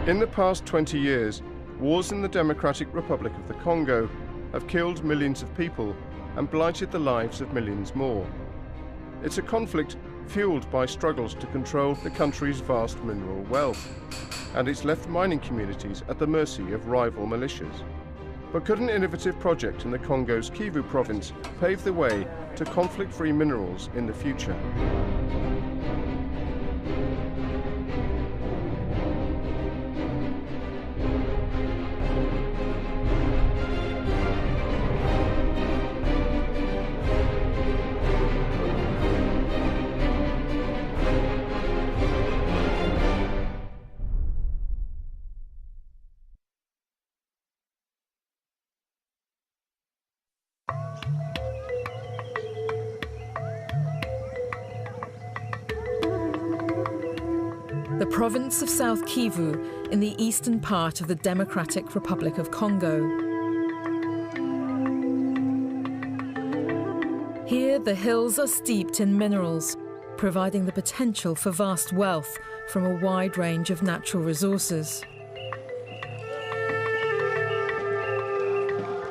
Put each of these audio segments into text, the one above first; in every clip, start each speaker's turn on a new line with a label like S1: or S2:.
S1: In the past 20 years, wars in the Democratic Republic of the Congo have killed millions of people and blighted the lives of millions more. It's a conflict fueled by struggles to control the country's vast mineral wealth, and it's left mining communities at the mercy of rival militias. But could an innovative project in the Congo's Kivu province pave the way to conflict-free minerals in the future?
S2: The province of South Kivu in the eastern part of the Democratic Republic of Congo. Here, the hills are steeped in minerals, providing the potential for vast wealth from a wide range of natural resources.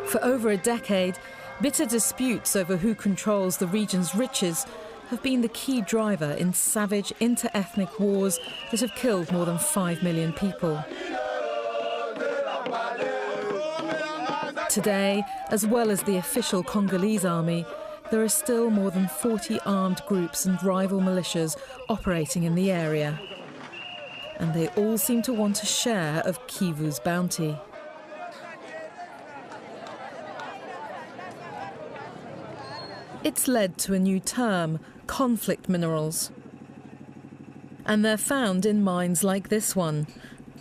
S2: For over a decade, bitter disputes over who controls the region's riches have been the key driver in savage inter-ethnic wars that have killed more than 5 million people. Today, as well as the official Congolese army, there are still more than 40 armed groups and rival militias operating in the area. And they all seem to want a share of Kivu's bounty. It's led to a new term, conflict minerals. And they're found in mines like this one,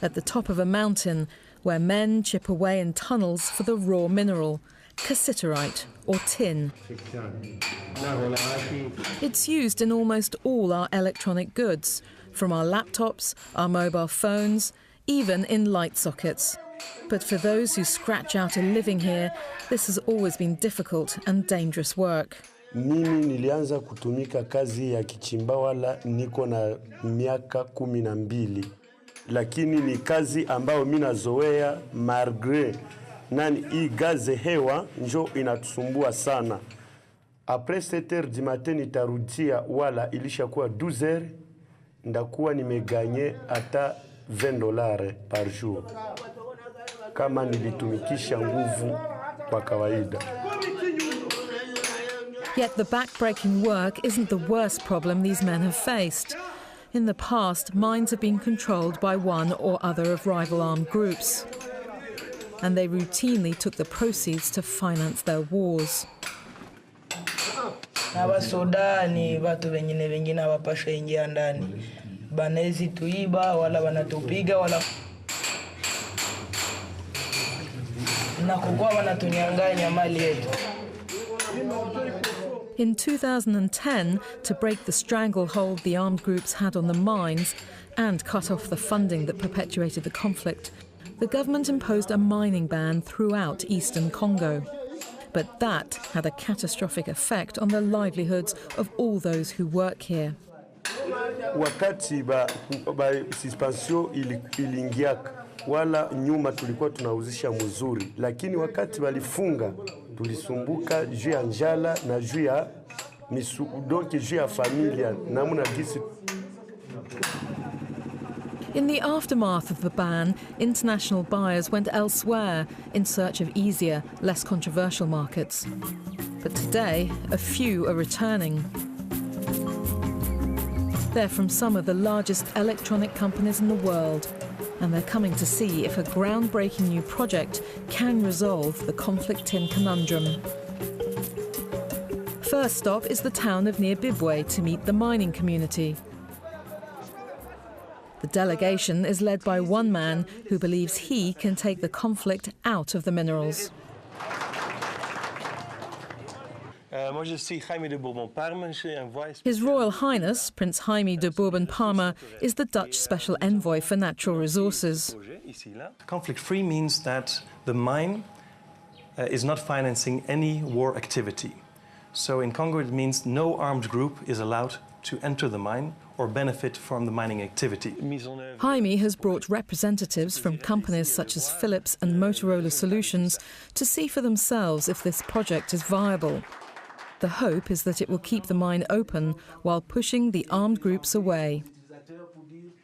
S2: at the top of a mountain, where men chip away in tunnels for the raw mineral, cassiterite or tin. It's used in almost all our electronic goods, from our laptops, our mobile phones, even in light sockets. But for those who scratch out a living here, this has always been difficult and dangerous work.
S3: Mimi nilianza kutumika kazi ya kichimbawala niko na miaka 12, lakini ni kazi ambayo mimi nazoea malgré nani hii gaze hewa njo inatusumbua sana. Après 7h du matin nitarudia wala ilishakuwa 12h, ndakuwa nimeganye hata $20 par jour kama nilitumikisha nguvu kwa kawaida.
S2: Yet the back-breaking work isn't the worst problem these men have faced. In the past, mines have been controlled by one or other of rival armed groups, and they routinely took the proceeds to finance their wars.
S4: Abasoda ni watu wengine hawapaswa ingia ndani. Banezi tuiba wala wanatupiga wala na kukua wanatunyang'anya mali yetu.
S2: In 2010, to break the stranglehold the armed groups had on the mines and cut off the funding that perpetuated the conflict, the government imposed a mining ban throughout eastern Congo. But that had a catastrophic effect on the livelihoods of all those who work here.
S3: Wakati ba suspension iliingiaka wala nyuma tulikuwa tunauzisha mzuri, lakini wakati walifunga tulisumbuka juu ya njala na juu ya donc juu ya familia namuna gisi.
S2: In the aftermath of the ban, international buyers went elsewhere in search of easier, less controversial markets. But today, a few are returning. They're from some of the largest electronic companies in the world, and they're coming to see if a groundbreaking new project can resolve the conflict tin conundrum. First stop is the town of Bibwe to meet the mining community. The delegation is led by one man who believes he can take the conflict out of the minerals. His Royal Highness, Prince Jaime de Bourbon-Parma, is the Dutch Special Envoy for Natural Resources.
S5: Conflict-free means that the mine is not financing any war activity. So in Congo it means no armed group is allowed to enter the mine or benefit from the mining activity.
S2: Jaime has brought representatives from companies such as Philips and Motorola Solutions to see for themselves if this project is viable. The hope is that it will keep the mine open while pushing the armed groups away.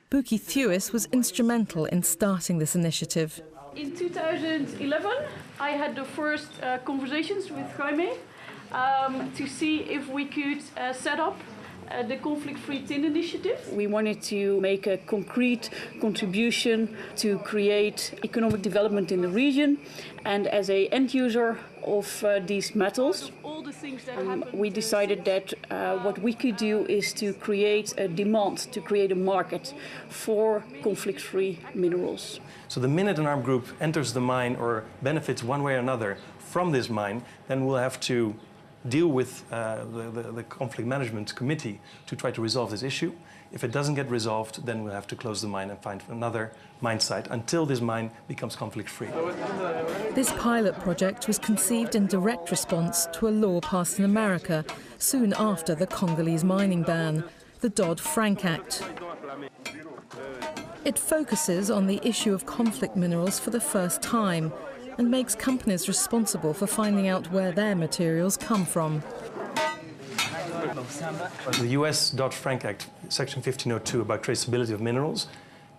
S2: Buki Thuis was instrumental in starting this initiative.
S6: In 2011, I had the first conversations with Jaime to see if we could set up the Conflict-Free Tin Initiative. We wanted to make a concrete contribution to create economic development in the region, and as an end user of these metals, we decided that what we could do is to create a demand, to create a market for conflict-free minerals.
S5: So the minute an armed group enters the mine or benefits one way or another from this mine, then we'll have to deal with the conflict management committee to try to resolve this issue. If it doesn't get resolved, then we'll have to close the mine and find another mine site until this mine becomes conflict-free.
S2: This pilot project was conceived in direct response to a law passed in America soon after the Congolese mining ban, the Dodd-Frank Act. It focuses on the issue of conflict minerals for the first time and makes companies responsible for finding out where their materials come from.
S5: The US Dodd-Frank Act, Section 1502 about traceability of minerals,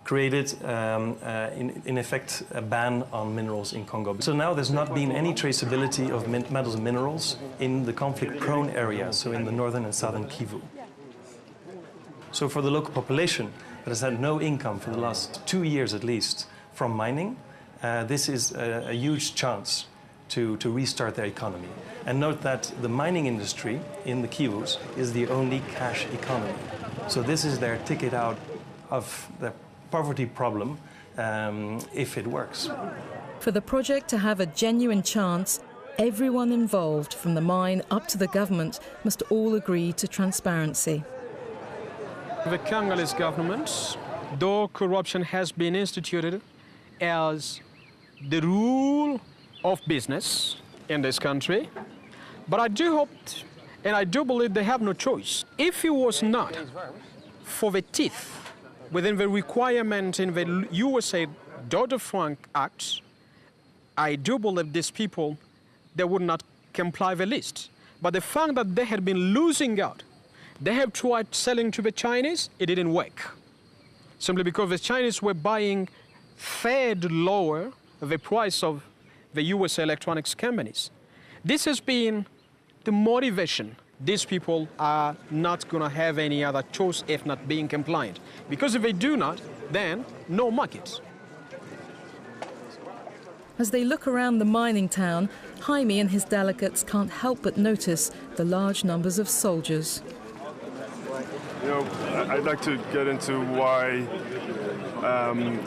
S5: created, in effect, a ban on minerals in Congo. So now there's not been any traceability of metals and minerals in the conflict-prone areas, so in the northern and southern Kivu. So for the local population that has had no income for the last 2 years at least from mining, this is a huge chance to restart their economy. And note that the mining industry in the Kivus is the only cash economy. So this is their ticket out of the poverty problem if it works.
S2: For the project to have a genuine chance, everyone involved, from the mine up to the government, must all agree to transparency.
S7: The Congolese government, though corruption has been instituted as the rule of business in this country, but I do hope and I do believe they have no choice. If it was not for the teeth within the requirement in the USA Dodd-Frank Act, I do believe these people, they would not comply the list. But the fact that they had been losing out, they have tried selling to the Chinese, it didn't work. Simply because the Chinese were buying third lower the price of the US electronics companies. This has been the motivation. These people are not going to have any other choice if not being compliant. Because if they do not, then no market.
S2: As they look around the mining town, Jaime and his delegates can't help but notice the large numbers of soldiers.
S1: You know, I'd like to get into why,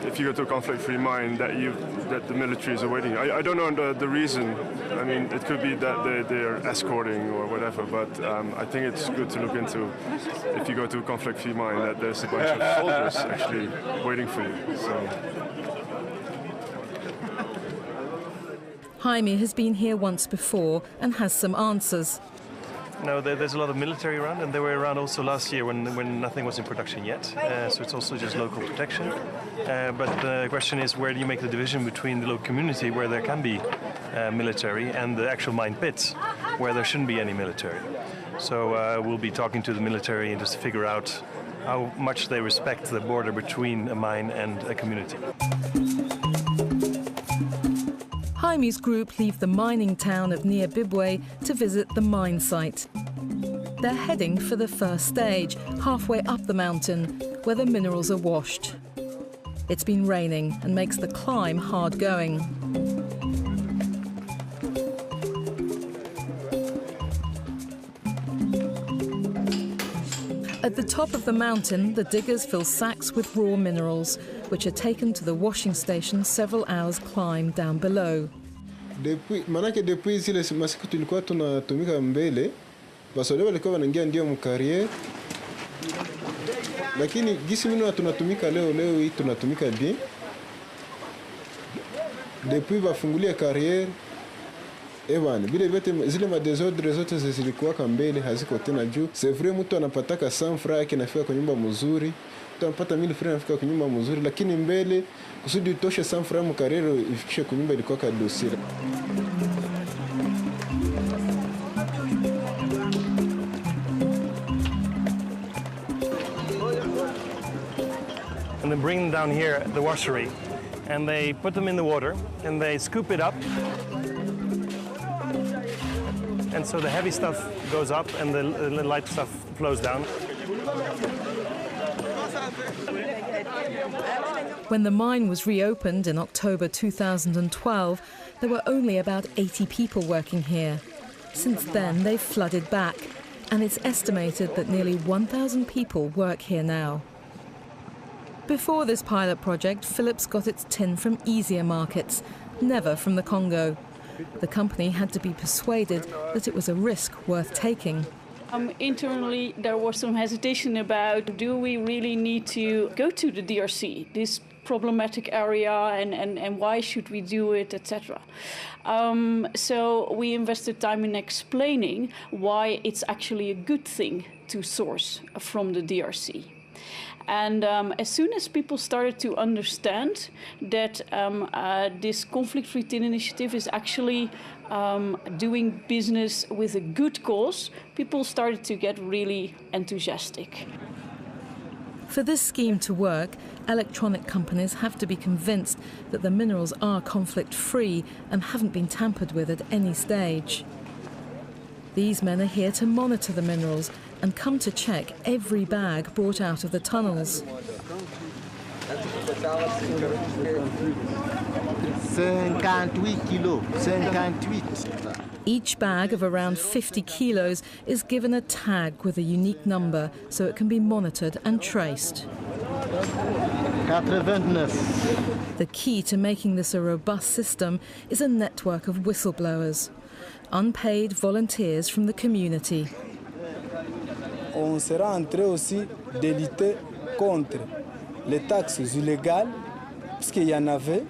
S1: if you go to a conflict-free mine, that the military is awaiting. I don't know the reason. I mean, it could be that they're escorting or whatever, but I think it's good to look into, if you go to a conflict-free mine, that there's a bunch of soldiers actually waiting for you. So.
S2: Jaime has been here once before and has some answers.
S5: No, there's a lot of military around, and they were around also last year when nothing was in production yet. So it's also just local protection. But the question is, where do you make the division between the local community, where there can be military, and the actual mine pits, where there shouldn't be any military? So we'll be talking to the military and just to figure out how much they respect the border between a mine and a community.
S2: Jaime's group leave the mining town of Niabibwe to visit the mine site. They're heading for the first stage, halfway up the mountain, where the minerals are washed. It's been raining and makes the climb hard going. At the top of the mountain, the diggers fill sacks with raw minerals, which are taken to the washing station several hours' climb down below.
S8: Manake depuis zile masiku tulikuwa tunatumika mbele, basoda walikuwa wanaingia ndio mkarier. Lakini gisi mimi tunatumika leo hii tunatumika bien. Depuis bafungulia carrière, Bwana, vile vyote zile madesordre zote zilikuwa mbele haziko tena juu. C'est vrai mtu anapataka 100 francs yake nafika kwa nyumba mzuri. Mtu anapata 1000 francs nafika kwa nyumba mzuri, lakini mbele kusudi utoshe 100 francs mkarero ifikishe kwa nyumba ilikuwa ka dossier.
S5: And they bring them down here at the washery, and they put them in the water, and they scoop it up. And so the heavy stuff goes up, and the light stuff flows down.
S2: When the mine was reopened in October 2012, there were only about 80 people working here. Since then, they've flooded back, and it's estimated that nearly 1,000 people work here now. Before this pilot project, Philips got its tin from easier markets, never from the Congo. The company had to be persuaded that it was a risk worth taking.
S6: Internally, there was some hesitation about, do we really need to go to the DRC, this problematic area, and why should we do it, etc. So we invested time in explaining why it's actually a good thing to source from the DRC. And as soon as people started to understand that this conflict-free tin initiative is actually doing business with a good cause, people started to get really enthusiastic.
S2: For this scheme to work, electronic companies have to be convinced that the minerals are conflict-free and haven't been tampered with at any stage. These men are here to monitor the minerals and come to check every bag brought out of the tunnels.
S9: 58 kilos, 58.
S2: Each bag of around 50 kilos is given a tag with a unique number so it can be monitored and traced.
S9: 89.
S2: The key to making this a robust system is a network of whistleblowers, unpaid volunteers from the community.
S10: On sera en train aussi de lutter contre les taxes illégales, puisqu'il y en avait.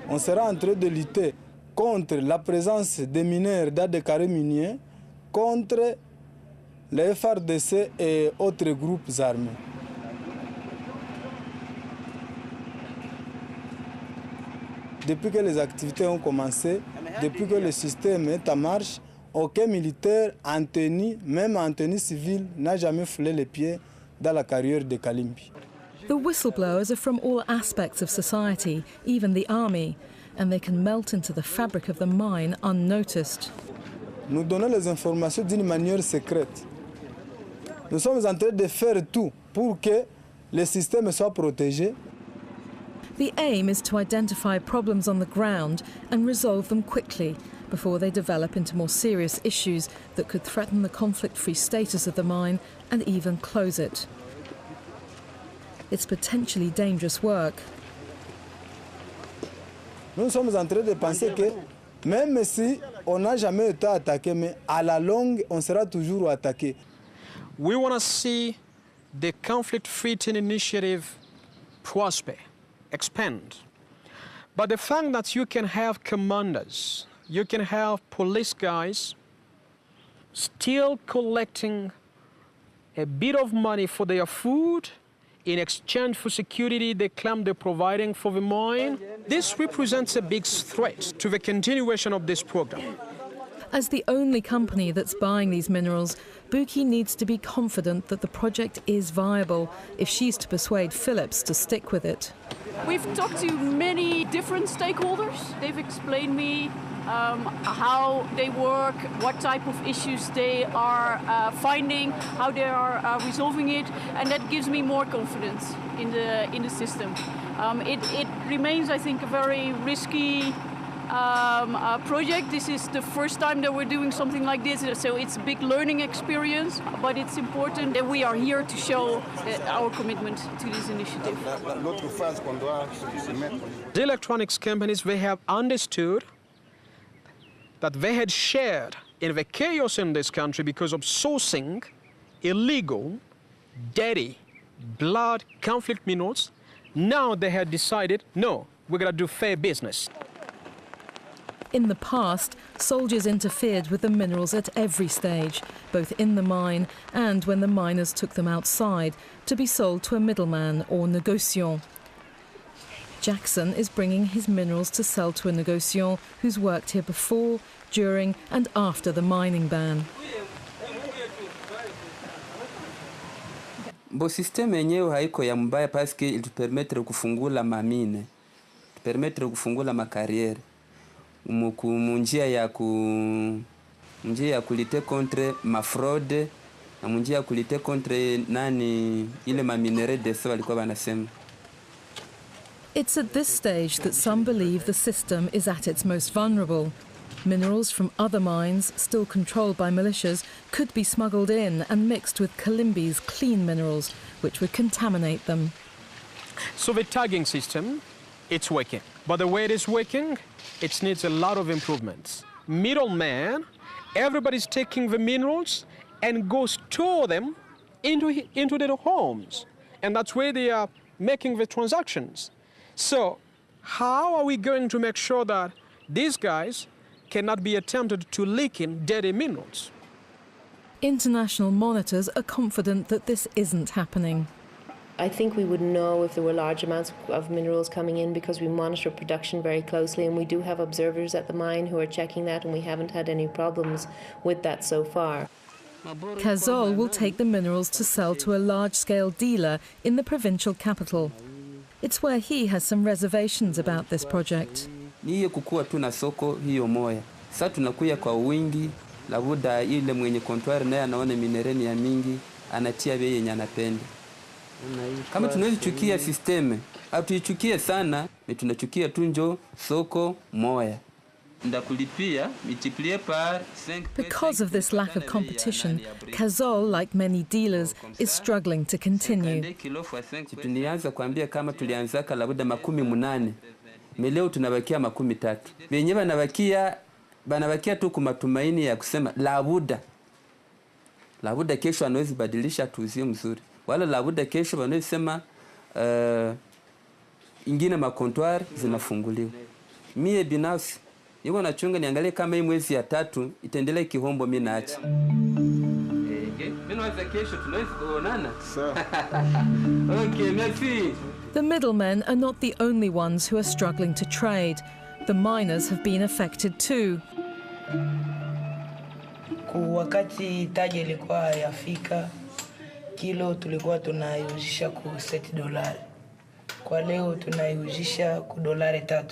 S10: On sera en train de lutter contre la présence des mineurs dans des carrés miniers, contre les FARDC et autres groupes armés. Depuis que les activités ont commencé, depuis que le système est en marche, aucun militaire en tenue, même en tenue civile, n'a jamais foulé les pieds dans la carrière de Kalimbi.
S2: The whistleblowers are from all aspects of society, even the army, and they can melt into the fabric of the mine unnoticed.
S10: Nous donnons les informations d'une manière secrète. Nous sommes en train de faire tout pour que le système soit protégé.
S2: The aim is to identify problems on the ground and resolve them quickly before they develop into more serious issues that could threaten the conflict-free status of the mine and even close it. It's potentially dangerous work.
S10: Nous sommes en train de penser que même si on n'a jamais été attaqué, mais à la longue, on sera toujours attaqué.
S7: We want to see the conflict-free tin initiative prosper, expand. But the fact that you can have commanders, you can have police guys still collecting a bit of money for their food in exchange for security they claim they're providing for the mine, this represents a big threat to the continuation of this program.
S2: As the only company that's buying these minerals, Buki needs to be confident that the project is viable if she's to persuade Philips to stick with it.
S6: We've talked to many different stakeholders. They've explained me how they work, what type of issues they are finding, how they are resolving it, and that gives me more confidence in the system. It remains, I think, a very risky project. This is the first time that we're doing something like this, so it's a big learning experience, but it's important that we are here to show our commitment to this initiative.
S7: The electronics companies, they have understood that they had shared in the chaos in this country because of sourcing illegal, dirty, blood conflict minerals. Now they had decided, no, we're going to do fair business.
S2: In the past, soldiers interfered with the minerals at every stage, both in the mine and when the miners took them outside to be sold to a middleman or négociant. Jackson is bringing his minerals to sell to a négociant who's worked here before, during and after the mining ban.
S11: Bo system yenyewe haiko ya mbaya paske ilitupermettre kufungula mamine, permettre kufungula makariere munjia ya kulite contre mafraude na munjia ya kulite contre nani ile maminere dese walikuwa wanasema.
S2: It's at this stage that some believe the system is at its most vulnerable. Minerals from other mines, still controlled by militias, could be smuggled in and mixed with Kalimbi's clean minerals, which would contaminate them.
S7: So the tagging system, it's working. But the way it is working, it needs a lot of improvements. Middleman, everybody's taking the minerals and go store them into their homes. And that's where they are making the transactions. So how are we going to make sure that these guys cannot be attempted to leak in dirty minerals?
S2: International monitors are confident that this isn't happening.
S12: I think we would know if there were large amounts of minerals coming in because we monitor production very closely, and we do have observers at the mine who are checking that, and we haven't had any problems with that so far.
S2: Cazol will take the minerals to sell to a large-scale dealer in the provincial capital. It's where he has some reservations about this project.
S11: Niye kukua tu na soko hiyo moya. Sasa tunakuya kwa wingi, labuda ile mwenye kontwari naye anaona minereni ya mingi, anatia bei yenye anapenda. Kama tunazichukia system, hatuichukie sana, ni tunachukia tu njo soko moya.
S2: Because of this lack of competition, Cazol, like many dealers, is struggling to continue.
S11: Tunianza kuambia kama tulianzaka labuda 18. Leo tunabakia 13. Wenye banabakia tu kumatumaini ya kusema labuda kesho anaweza badilisha tuzie mzuri. Wala labuda kesho wanaweza sema ingine makontwari zinafunguliwa. Mie binafsi niko nachunga niangalie kama hii mwezi ya 3 itaendelea kihombo mimi naacha. Mimi naweza kesho tunaweza kuonana. Okay, merci.
S2: The middlemen are not the only ones who are struggling to trade. The miners have been affected too.
S4: Wakati taji ilikuwa yafika, kilo tulikuwa tunaiuzisha ku $7. Kwa leo tunaiuzisha ku $3.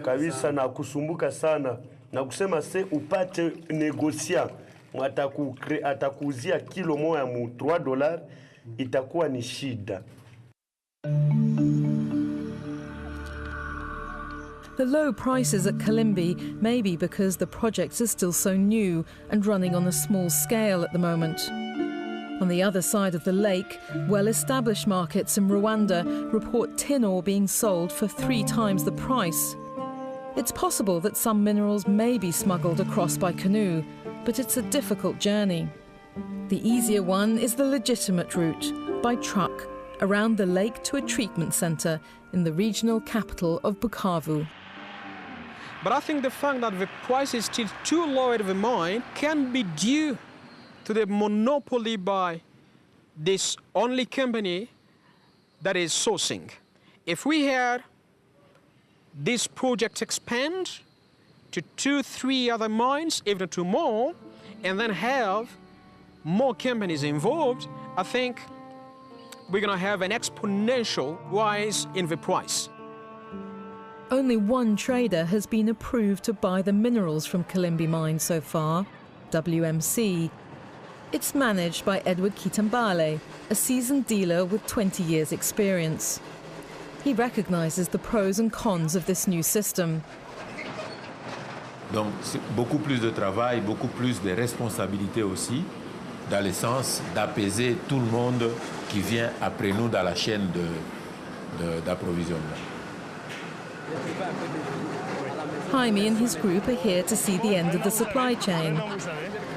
S3: Kabisa na kusumbuka sana na kusema upate negociant atakuuzia kilo moja mu $3 itakuwa ni shida.
S2: The low prices at Kalimbi may be because the projects are still so new and running on a small scale at the moment. On the other side of the lake, well-established markets in Rwanda report tin ore being sold for 3 times the price. It's possible that some minerals may be smuggled across by canoe, but it's a difficult journey. The easier one is the legitimate route, by truck, around the lake to a treatment centre in the regional capital of Bukavu.
S7: But I think the fact that the price is still too low at the mine can be due to the monopoly by this only company that is sourcing. If we had this project expand to 2-3 other mines, even to more, and then have more companies involved, I think we're going to have an exponential rise in the price.
S2: Only one trader has been approved to buy the minerals from Kalimbi mine so far, WMC. It's managed by Edward Kitambale, a seasoned dealer with 20 years' experience. He recognises the pros and cons of this new system.
S13: Donc, beaucoup plus de travail, beaucoup plus de responsabilités aussi, dans le sens d'apaiser tout le monde qui vient après nous dans la chaîne d'approvisionnement.
S2: Jaime and his group are here to see the end of the supply chain.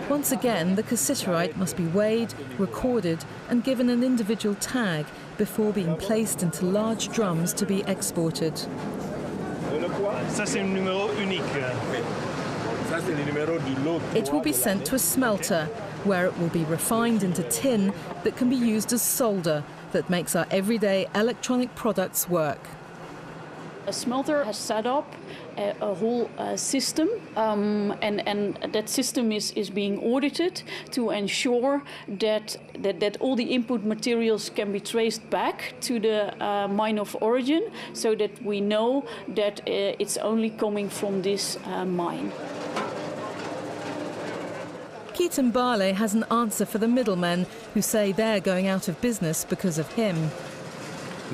S2: Once again, the cassiterite must be weighed, recorded and given an individual tag before being placed into large drums to be exported.
S5: Ça, c'est un numéro unique.
S2: It will be sent to a smelter, where it will be refined into tin that can be used as solder that makes our everyday electronic products work.
S6: A smelter has set up a whole system, and that system is being audited to ensure that all the input materials can be traced back to the mine of origin, so that we know that it's only coming from this mine.
S2: Kitambale has an answer for the middlemen who say they're going out of business because of him.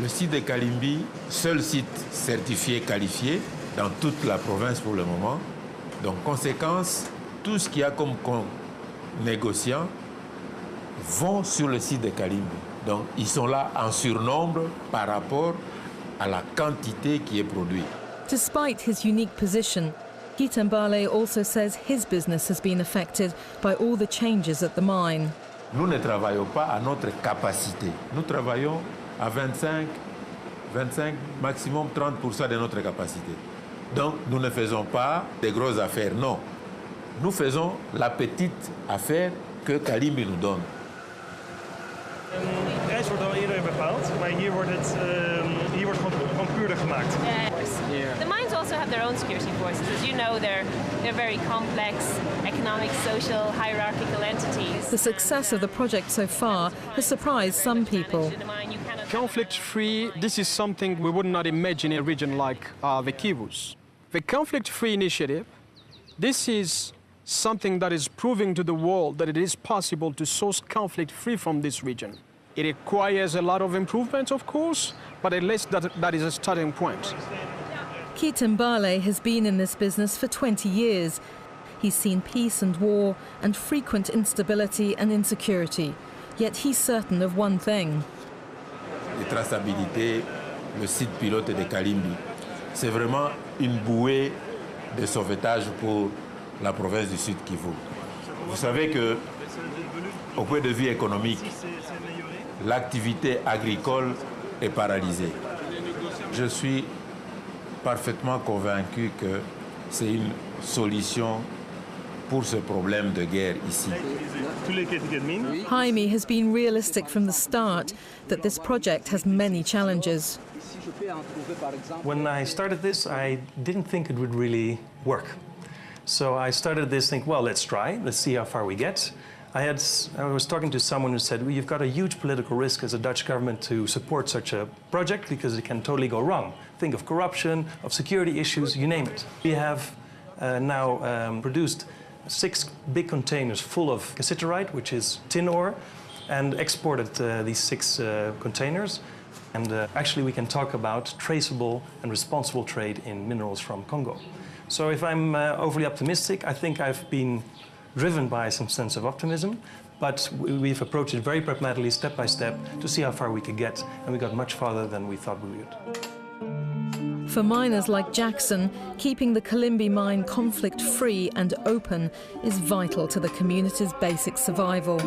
S13: Le site de Kalimbi, seul site certifié qualifié dans toute la province pour le moment. Donc, conséquence, tout ce qu'il y a comme négociants vont sur le site de Kalimbi. Donc, ils sont là en surnombre par rapport à la quantité qui est produite.
S2: Despite his unique position, Kitambale also says his business has been affected by all the changes at the mine.
S13: Nous ne travaillons pas à notre capacité. Nous travaillons à 25, maximum 30% de notre capacité. Donc, nous ne faisons pas des grosses affaires, non. Nous faisons la petite affaire que Kalimbi nous donne.
S5: De prijs wordt al eerder bepaald, maar hier wordt gewoon puurder gemaakt.
S14: Yeah. The mines also have their own security forces. As you know, they're very complex economic, social, hierarchical entities.
S2: The success of the project so far has surprised some people.
S7: Conflict-free, this is something we would not imagine in a region like the Kivus. The conflict-free initiative, this is something that is proving to the world that it is possible to source conflict-free from this region. It requires a lot of improvements, of course, but at least that is a starting point.
S2: Kitambale has been in this business for 20 years. He's seen peace and war and frequent instability and insecurity. Yet he's certain of one thing.
S13: La traçabilité, le site pilote de Kalimbi, c'est vraiment une bouée de sauvetage pour la province du Sud Kivu. Vous savez que, au point de vue économique, l'activité agricole est paralysée. Je suis parfaitement convaincu que c'est une solution pour ce problème de guerre ici.
S2: Jaime has been realistic from the start that this project has many challenges.
S5: When I started this, I didn't think it would really work. So I started this thinking, well, let's try, let's see how far we get. I was talking to someone who said, well, you've got a huge political risk as a Dutch government to support such a project because it can totally go wrong. Think of corruption, of security issues, you name it. We have now produced 6 big containers full of cassiterite, which is tin ore, and exported these 6 containers. And actually we can talk about traceable and responsible trade in minerals from Congo. So if I'm overly optimistic, I think I've been driven by some sense of optimism, but we've approached it very pragmatically, step by step, to see how far we could get, and we got much farther than we thought we would.
S2: For miners like Jackson, keeping the Kalimbi mine conflict-free and open is vital to the community's basic survival.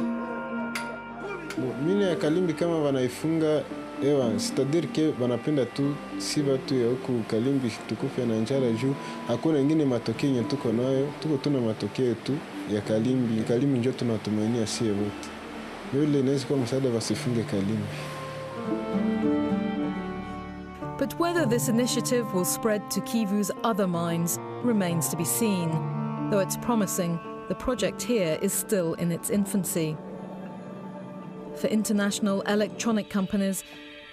S8: Mine ya Kalimbi kama wanaifunga ewa, c'est-à-dire que wanapenda tu si watu ya huku Kalimbi tukufe na njala juu hakuna ingine matokeo yenye tuko nayo, tuko tuna matokeo tu ya Kalimbi. Kalimbi ndio tunatumainia sie wote. Yule inaweza kuwa msaada wasifunge Kalimbi.
S2: But whether this initiative will spread to Kivu's other mines remains to be seen. Though it's promising, the project here is still in its infancy. For international electronic companies,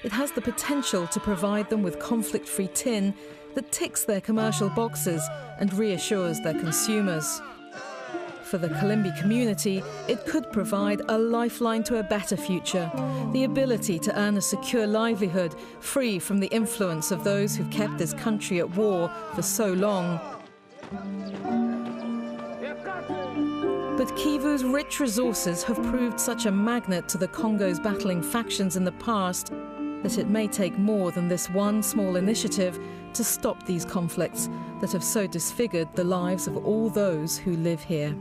S2: it has the potential to provide them with conflict-free tin that ticks their commercial boxes and reassures their consumers. For the Kalimbi community, it could provide a lifeline to a better future, the ability to earn a secure livelihood free from the influence of those who've kept this country at war for so long. But Kivu's rich resources have proved such a magnet to the Congo's battling factions in the past that it may take more than this one small initiative to stop these conflicts that have so disfigured the lives of all those who live here.